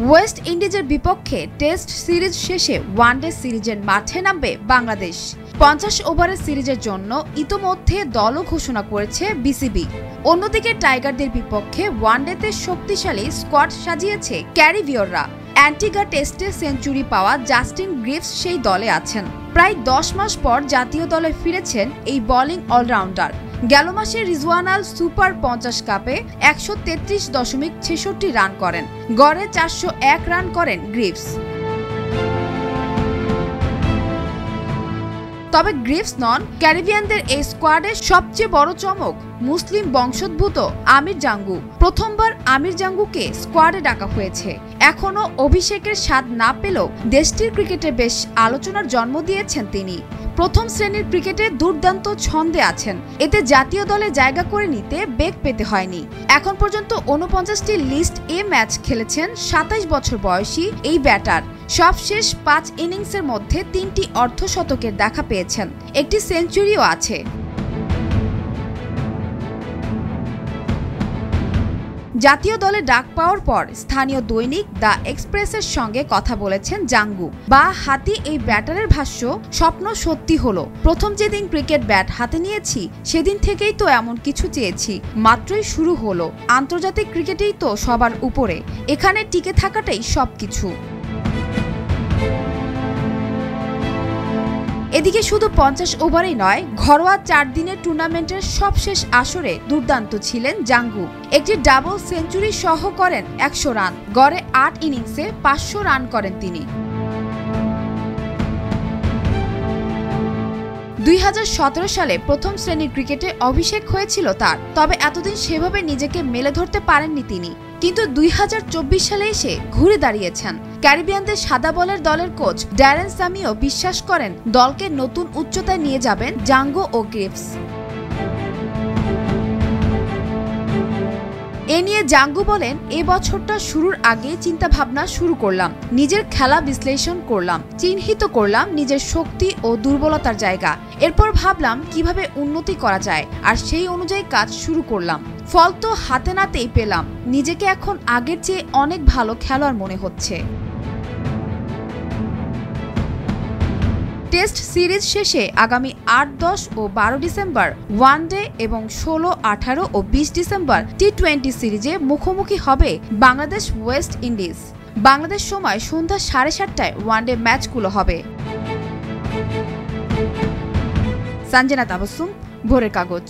West ইন্ডিজের বিপক্ষে test series শেষে ওয়ানডে সিরিজের মাঠে নামবে বাংলাদেশ। 50 ওভারের সিরিজের জন্য ইতোমধ্যে দলও ঘোষণা করেছে বিসিবি। অন্যদিকে টাইগারদের বিপক্ষে ওয়ানডেতে শক্তিশালী স্কোয়াড সাজিয়েছে ক্যারিবীয়রা। অ্যান্টিগা টেস্টে সেঞ্চুরি পাওয়া জাস্টিন গ্রিভস সেই দলে আছেন। প্রায় 10 মাস পর জাতীয় দলে ফিরেছেন এই বোলিং অলরাউন্ডার। গেল মাসে রিজওয়ানাল সুপার 50 কাপে 133.66 রান করেন। গড়ে 401 রান করেন গ্রিভস। তবে গ্রিভস নন ক্যারিবিয়ানদের এই স্কোয়াডের সবচেয়ে বড় চমক মুসলিম বংশোদ্ভূত আমির জাঙ্গু। প্রথমবার আমির জাঙ্গুকে স্কোয়াডে ডাকা হয়েছে। এখনো অভিষেকের স্বাদ না পেলেও দেশটির ক্রিকেটে বেশ আলোচনার জন্ম দিয়েছেন তিনি। প্রথম শ্রেণীর ক্রিকেটে দুর্দান্ত ছন্দে আছেন। এতে জাতীয় দলে জায়গা করে নিতে বেগ পেতে হয়নি। এখন পর্যন্ত 49টি লিস্ট এ ম্যাচ খেলেছেন 27 বছর বয়সী এই ব্যাটার। সবশেষ 5 ইনিংসের মধ্যে 3টি অর্ধশতকের দেখা পেয়েছেন, একটি সেঞ্চুরিও আছে। জাতীয় দলে ডাক পাওয়ার পর স্থানীয় দৈনিক দ্য এক্সপ্রেসের সঙ্গে কথা বলেছেন জাঙ্গু। বা হাতি এই ব্যাটারের ভাষ্য, স্বপ্ন সত্যি হলো। প্রথম যেদিন ক্রিকেট ব্যাট হাতে নিয়েছি সেদিন থেকেই তো এমন কিছু চেয়েছি। মাত্রই শুরু হলো। আন্তর্জাতিক ক্রিকেটেই তো সবার উপরে, এখানে টিকে থাকাটাই সবকিছু। এদিকে শুধু 50 ওভারেই নয়, ঘরোয়া 4 দিনের টুর্নামেন্টের সবশেষ আসরে দুর্দান্ত ছিলেন জাঙ্গু। একটি ডাবল সেঞ্চুরি সহ করেন 100 রান। গড়ে 8 ইনিংসে 500 রান করেন তিনি। 2017 সালে প্রথম শ্রেণীর ক্রিকেটে অভিষেক হয়েছিল তার। তবে এতদিন সেভাবে নিজেকে মেলে ধরতে পারেননি তিনি। কিন্তু 2024 সালে এসে ঘুরে দাঁড়িয়েছেন। ক্যারিবিয়ানদের সাদা বলের দলের কোচ ড্যারেন সামিও বিশ্বাস করেন দলকে নতুন উচ্চতায় নিয়ে যাবেন জাঙ্গু ও গ্রিভস। এ নিয়ে জাঙ্গু বলেন, এ বছরটা শুরুর আগে চিন্তা ভাবনা শুরু করলাম। নিজের খেলা বিশ্লেষণ করলাম, চিহ্নিত করলাম নিজের শক্তি ও দুর্বলতার জায়গা। এরপর ভাবলাম কিভাবে উন্নতি করা যায়, আর সেই অনুযায়ী কাজ শুরু করলাম। ফল তো হাতে নাতেই পেলাম। নিজেকে এখন আগের চেয়ে অনেক ভালো খেলোয়াড় মনে হচ্ছে। টেস্ট সিরিজ শেষে আগামী 8, 10 ও 12 ডিসেম্বর ওয়ানডে এবং 16, 18 ও 20 ডিসেম্বর টি20 সিরিজে মুখোমুখি হবে বাংলাদেশ ওয়েস্ট ইন্ডিজ। বাংলাদেশ সময় সন্ধ্যা 7:30টায় ওয়ানডে ম্যাচগুলো হবে। সঞ্জনা তাবাসসুম, ভোরের কাগজ।